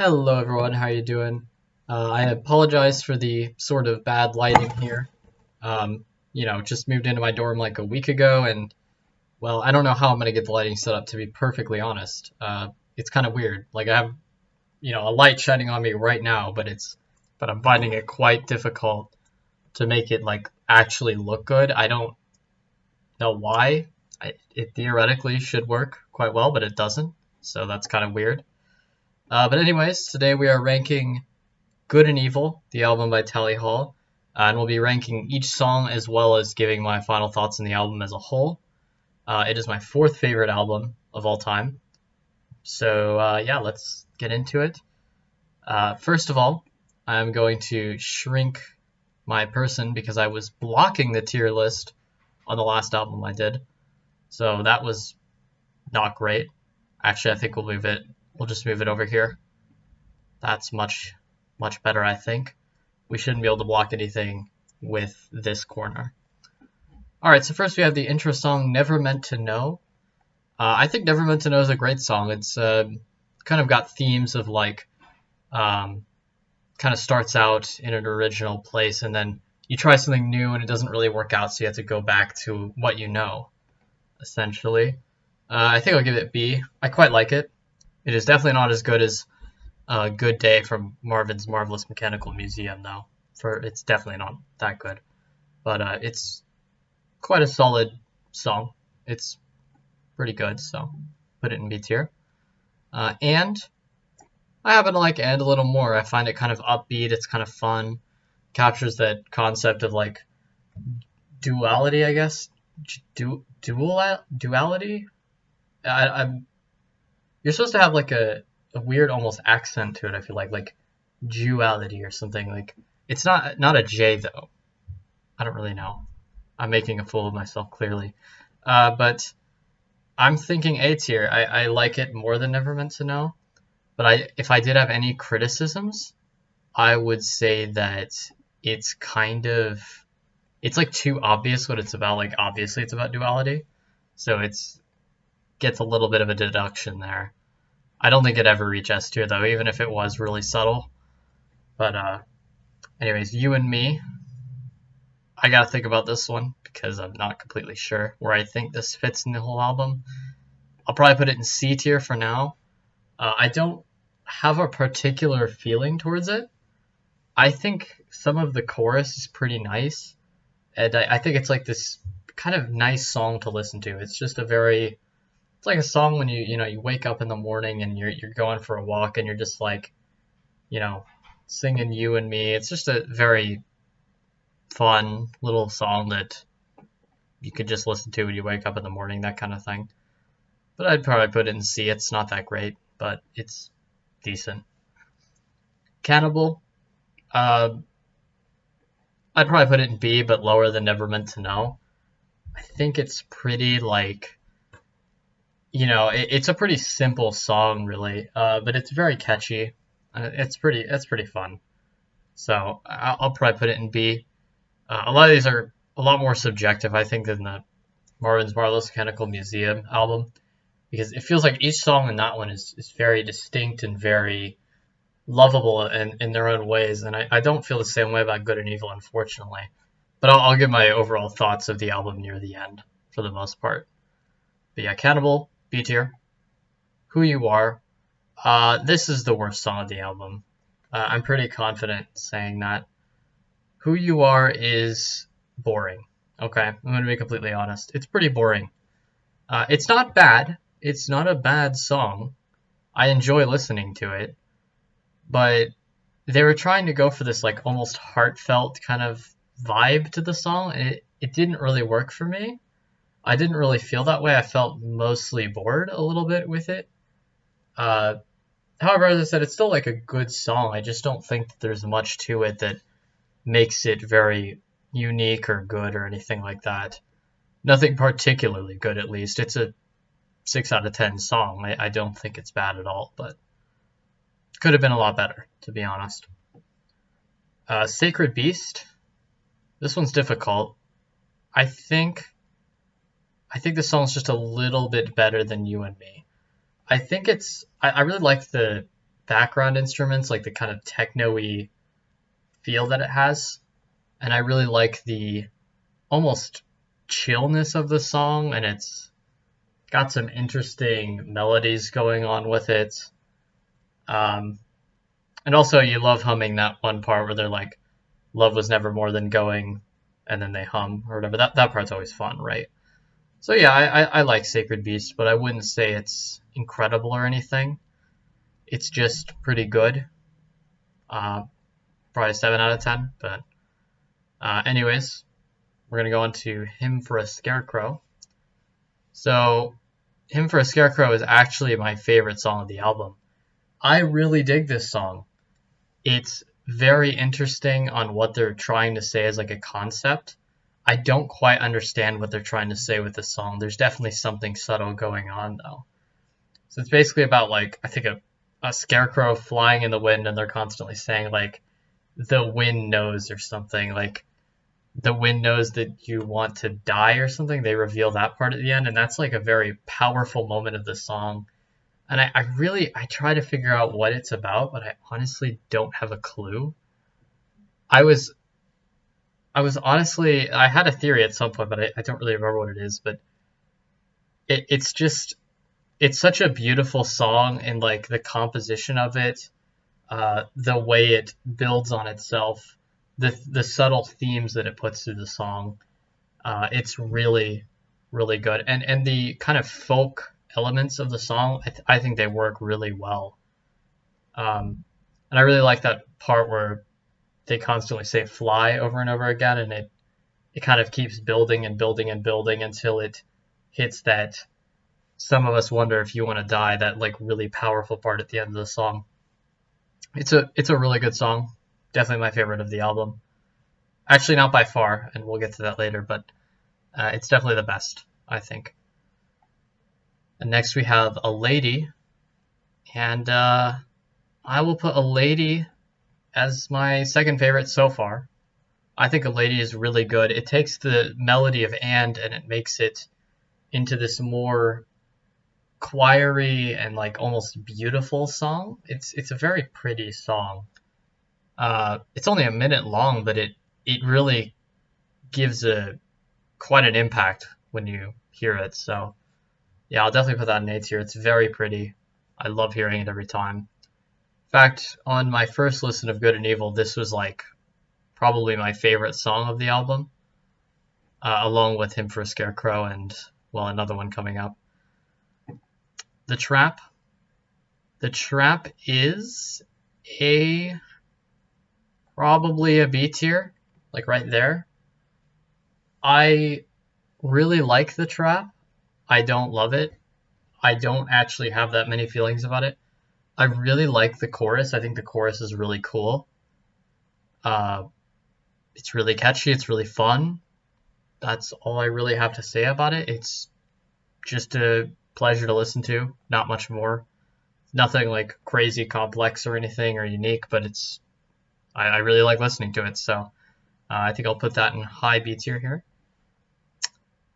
Hello everyone, how you doing? I apologize for the sort of bad lighting here. Just moved into my dorm like a week ago, and well, I don't know how I'm gonna get the lighting set up to be perfectly honest. It's kind of weird. Like I have, a light shining on me right now, but I'm finding it quite difficult to make it like actually look good. I don't know why. It theoretically should work quite well, but it doesn't. So that's kind of weird. But anyways, today we are ranking Good and Evil, the album by Tally Hall, and we'll be ranking each song as well as giving my final thoughts on the album as a whole. It is my fourth favorite album of all time. So yeah, let's get into it. First of all, I'm going to shrink my person because I was blocking the tier list on the last album I did. So that was not great. Actually, I think we'll just move it over here. That's much better, I think. We shouldn't be able to block anything with this corner. Alright, so first we have the intro song, Never Meant to Know. I think Never Meant to Know is a great song. It's kind of got themes of like, kind of starts out in an original place and then you try something new and it doesn't really work out, so you have to go back to what you know, essentially. I think I'll give it B. I quite like it. It is definitely not as good as Good Day from Marvin's Marvelous Mechanical Museum, though. It's definitely not that good. But it's quite a solid song. It's pretty good, so put it in B tier. And I happen to like And a little more. I find it kind of upbeat. It's kind of fun. Captures that concept of like duality, I guess. Duality? You're supposed to have like a weird almost accent to it, I feel like duality or something. Like it's not a J though. I don't really know. I'm making a fool of myself clearly. But I'm thinking A tier. I like it more than Never Meant to Know. But if I did have any criticisms, I would say that it's like too obvious what it's about. Like obviously it's about duality. So gets a little bit of a deduction there. I don't think it'd ever reach S tier though, even if it was really subtle. But anyways, You and Me. I gotta think about this one because I'm not completely sure where I think this fits in the whole album. I'll probably put it in C tier for now. I don't have a particular feeling towards it. I think some of the chorus is pretty nice, and I think it's like this kind of nice song to listen to. It's just it's like a song when you wake up in the morning and you're going for a walk and you're just like, singing You and Me. It's just a very fun little song that you could just listen to when you wake up in the morning, that kind of thing. But I'd probably put it in C. It's not that great, but it's decent. Cannibal. I'd probably put it in B, but lower than Never Meant to Know. I think it's pretty like, it's a pretty simple song, really, but it's very catchy. It's pretty fun. So I'll probably put it in B. A lot of these are a lot more subjective, I think, than the Marvin's Marvelous Mechanical Museum album, because it feels like each song in that one is very distinct and very lovable in their own ways, and I don't feel the same way about Good and Evil, unfortunately. But I'll give my overall thoughts of the album near the end, for the most part. But yeah, Cannibal, B tier. Who You Are. This is the worst song of the album. I'm pretty confident saying that. Who You Are is boring. Okay, I'm going to be completely honest. It's pretty boring. It's not bad. It's not a bad song. I enjoy listening to it. But they were trying to go for this like almost heartfelt kind of vibe to the song. And it didn't really work for me. I didn't really feel that way. I felt mostly bored a little bit with it. However, as I said, it's still like a good song. I just don't think that there's much to it that makes it very unique or good or anything like that. Nothing particularly good, at least. It's a 6 out of 10 song. I don't think it's bad at all, but could have been a lot better, to be honest. Sacred Beast. This one's difficult. I think this song's just a little bit better than You and Me. I think I really like the background instruments, like the kind of techno-y feel that it has. And I really like the almost chillness of the song, and it's got some interesting melodies going on with it. And also, you love humming that one part where they're like, "Love was never more than going," and then they hum or whatever. That part's always fun, right? So yeah, I like Sacred Beast, but I wouldn't say it's incredible or anything. It's just pretty good. Uh, Probably 7 out of 10. But anyways, we're gonna go on to Hymn for a Scarecrow. So Hymn for a Scarecrow is actually my favorite song of the album. I really dig this song. It's very interesting on what they're trying to say as like a concept. I don't quite understand what they're trying to say with the song. There's definitely something subtle going on though. So it's basically about like, I think a scarecrow flying in the wind, and they're constantly saying like, the wind knows or something, like the wind knows that you want to die or something. They reveal that part at the end, and that's like a very powerful moment of the song. And I try to figure out what it's about, but I honestly don't have a clue. I was honestly, I had a theory at some point, but I don't really remember what it is. But it's just, it's such a beautiful song, and like the composition of it, the way it builds on itself, the subtle themes that it puts through the song. It's really, really good. And the kind of folk elements of the song, I think they work really well. And I really like that part where they constantly say fly over and over again, and it kind of keeps building and building and building until it hits that some of us wonder if you want to die, that like really powerful part at the end of the song. It's a really good song. Definitely my favorite of the album. Actually, not by far, and we'll get to that later, but it's definitely the best, I think. And next we have A Lady, and I will put A Lady as my second favorite so far. I think A Lady is really good. It takes the melody of and it makes it into this more choiry and like almost beautiful song. It's a very pretty song. It's only a minute long, but it really gives quite an impact when you hear it. So yeah, I'll definitely put that in A tier. It's very pretty. I love hearing it every time. In fact, on my first listen of Good and Evil, this was like probably my favorite song of the album, along with Hymn for a Scarecrow and, well, another one coming up. The Trap. The Trap is probably a B tier, like right there. I really like The Trap. I don't love it. I don't actually have that many feelings about it. I really like the chorus. I think the chorus is really cool. It's really catchy. It's really fun. That's all I really have to say about it. It's just a pleasure to listen to. Not much more. Nothing like crazy complex or anything or unique, but I really like listening to it. So I think I'll put that in high B tier here.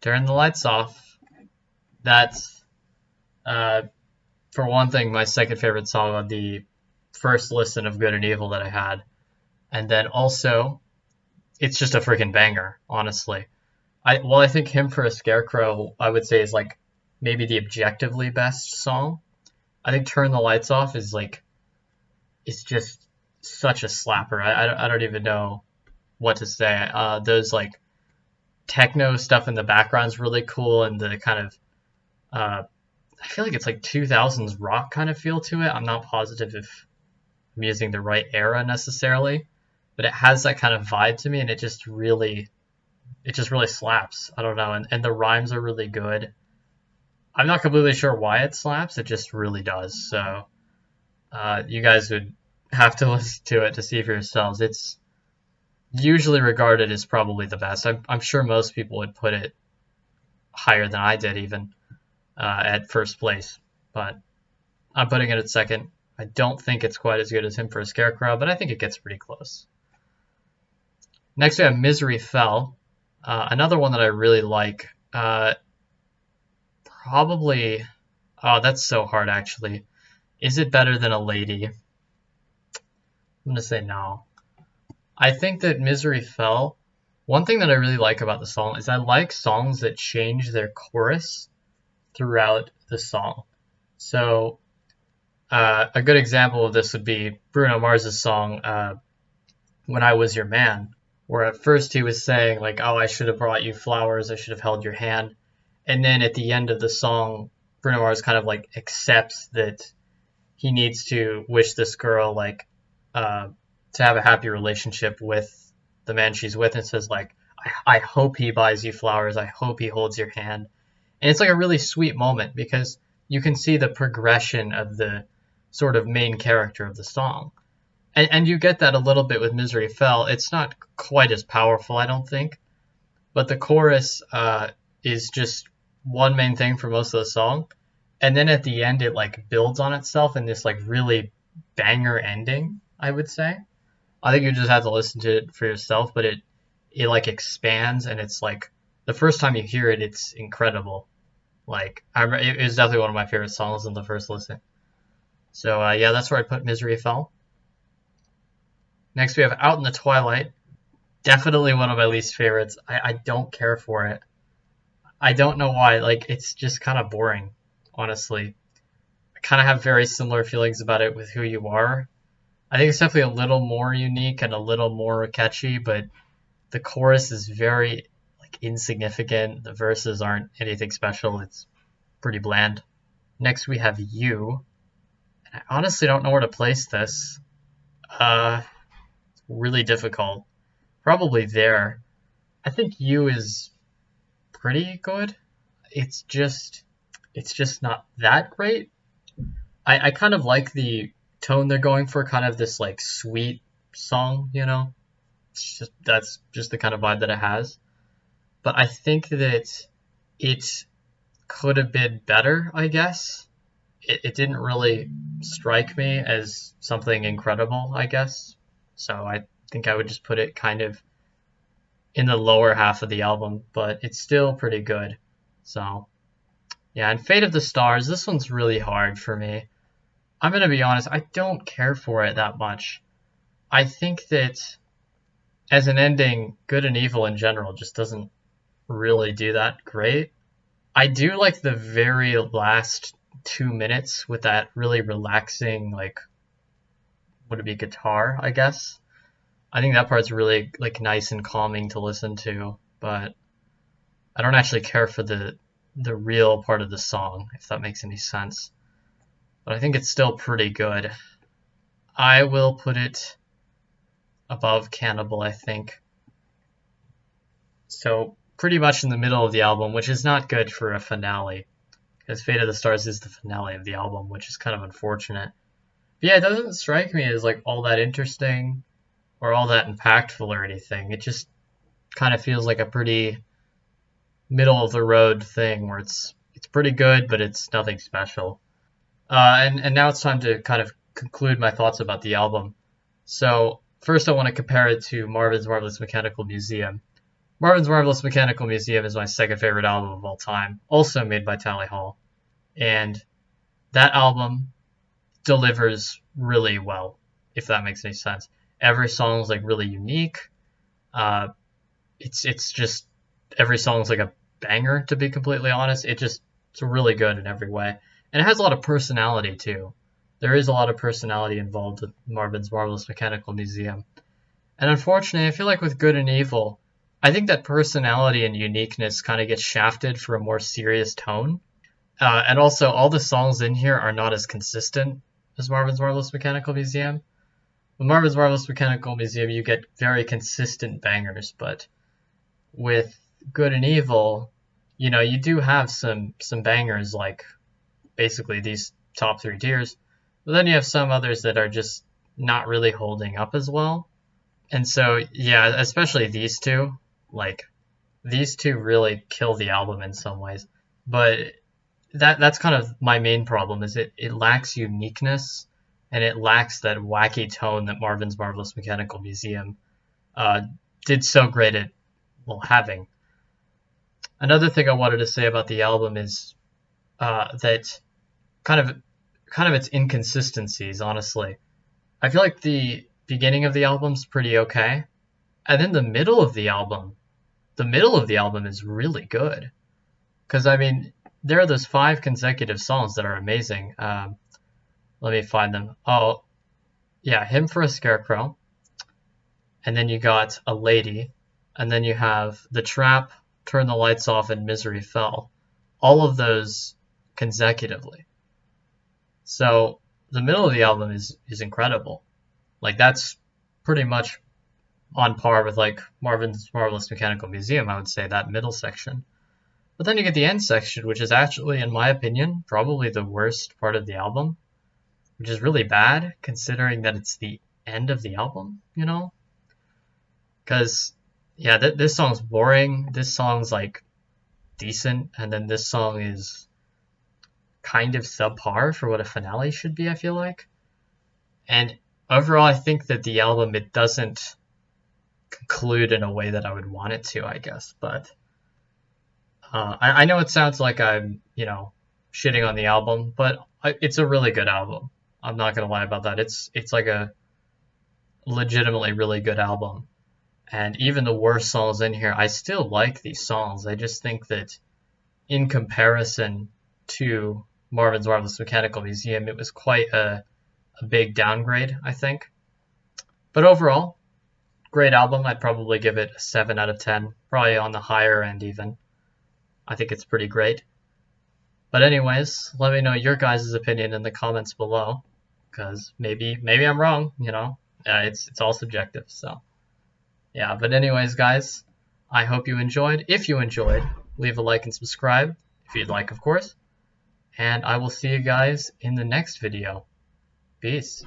Turn the Lights Off. That's, for one thing, my second favorite song on the first listen of Good and Evil that I had. And then also, it's just a freaking banger, honestly. I think Hymn for a Scarecrow, I would say, is like maybe the objectively best song. I think Turn the Lights Off is like, it's just such a slapper. I don't even know what to say. Those like techno stuff in the background is really cool, and the kind of I feel like it's like 2000s rock kind of feel to it. I'm not positive if I'm using the right era necessarily, but it has that kind of vibe to me, and it just really slaps. I don't know, and the rhymes are really good. I'm not completely sure why it slaps. It just really does. So you guys would have to listen to it to see for yourselves. It's usually regarded as probably the best. I'm sure most people would put it higher than I did even at first place, but I'm putting it at second. I don't think it's quite as good as Hymn for a Scarecrow, but I think it gets pretty close. Next we have Misery Fell, another one that I really like. Probably, oh, that's so hard actually. Is it better than A Lady? I'm gonna say no. I think that Misery Fell. One thing that I really like about the song is I like songs that change their chorus throughout the song. So a good example of this would be Bruno Mars's song "When I Was Your Man," where at first he was saying like, "Oh, I should have brought you flowers. I should have held your hand," and then at the end of the song, Bruno Mars kind of like accepts that he needs to wish this girl like to have a happy relationship with the man she's with, and says like, I hope he buys you flowers. I hope he holds your hand. And it's like a really sweet moment because you can see the progression of the sort of main character of the song. And you get that a little bit with Misery Fell. It's not quite as powerful, I don't think. But the chorus is just one main thing for most of the song. And then at the end, it like builds on itself in this like really banger ending, I would say. I think you just have to listen to it for yourself, but it like expands, and it's like the first time you hear it, it's incredible. Like it was definitely one of my favorite songs in the first listen. So yeah, that's where I put Misery Fell. Next we have Out in the Twilight. Definitely one of my least favorites. I don't care for it. I don't know why. Like it's just kind of boring, honestly. I kind of have very similar feelings about it with Who You Are. I think it's definitely a little more unique and a little more catchy, but the chorus is very like insignificant. The verses aren't anything special. It's pretty bland. Next we have You. And I honestly don't know where to place this. It's really difficult. Probably there. I think You is pretty good. It's just not that great. I kind of like the tone they're going for, kind of this like sweet song, you know. That's just the kind of vibe that it has. But I think that it could have been better, I guess. It didn't really strike me as something incredible, I guess. So I think I would just put it kind of in the lower half of the album, but it's still pretty good. So yeah, and Fate of the Stars, this one's really hard for me. I'm going to be honest, I don't care for it that much. I think that as an ending, Good and Evil in general just doesn't really do that great. I do like the very last 2 minutes with that really relaxing, like, would it be guitar, I guess? I think that part's really like nice and calming to listen to, but I don't actually care for the real part of the song, if that makes any sense. But I think it's still pretty good. I will put it above Cannibal, I think. So pretty much in the middle of the album, which is not good for a finale, because Fate of the Stars is the finale of the album, which is kind of unfortunate. But yeah, it doesn't strike me as like all that interesting or all that impactful or anything. It just kind of feels like a pretty middle of the road thing where it's pretty good, but it's nothing special. And now it's time to kind of conclude my thoughts about the album. So first I want to compare it to Marvin's Marvelous Mechanical Museum. Marvin's Marvelous Mechanical Museum is my second favorite album of all time, also made by Tally Hall. And that album delivers really well, if that makes any sense. Every song is like really unique. It's just every song is like a banger, to be completely honest. It's really good in every way. And it has a lot of personality too. There is a lot of personality involved with Marvin's Marvelous Mechanical Museum. And unfortunately, I feel like with Good and Evil, I think that personality and uniqueness kind of gets shafted for a more serious tone. And also, all the songs in here are not as consistent as Marvin's Marvelous Mechanical Museum. With Marvin's Marvelous Mechanical Museum, you get very consistent bangers, but with Good and Evil, you know, you do have some bangers like basically these top 3 tiers, but then you have some others that are just not really holding up as well. And so, yeah, especially these two, like these two really kill the album in some ways. But that's kind of my main problem is it lacks uniqueness and it lacks that wacky tone that Marvin's Marvelous Mechanical Museum did so great at having. Another thing I wanted to say about the album is that kind of its inconsistencies, honestly. I feel like the beginning of the album's pretty okay, and then the middle of the album is really good. Because I mean, there are those 5 consecutive songs that are amazing. Let me find them. Oh, yeah, Hymn for a Scarecrow, and then you got A Lady, and then you have The Trap, Turn the Lights Off, and Misery Fell. All of those consecutively. So the middle of the album is incredible. Like that's pretty much on par with like Marvin's Marvelous Mechanical Museum, I would say, that middle section. But then you get the end section, which is actually, in my opinion, probably the worst part of the album, which is really bad considering that it's the end of the album, you know? Because, yeah, this song's boring, this song's like decent, and then this song is kind of subpar for what a finale should be, I feel like. And overall, I think that the album, it doesn't conclude in a way that I would want it to, I guess. But I know it sounds like I'm, shitting on the album, but it's a really good album. I'm not gonna lie about that. It's like a legitimately really good album. And even the worst songs in here, I still like these songs. I just think that in comparison to Marvin's Marvelous Mechanical Museum, it was quite a big downgrade, I think. But overall, great album. I'd probably give it a 7 out of 10, probably on the higher end even. I think it's pretty great. But anyways, let me know your guys' opinion in the comments below, because maybe I'm wrong, it's all subjective. So yeah, but anyways, guys, I hope you enjoyed. If you enjoyed, leave a like and subscribe if you'd like, of course. And I will see you guys in the next video. Peace.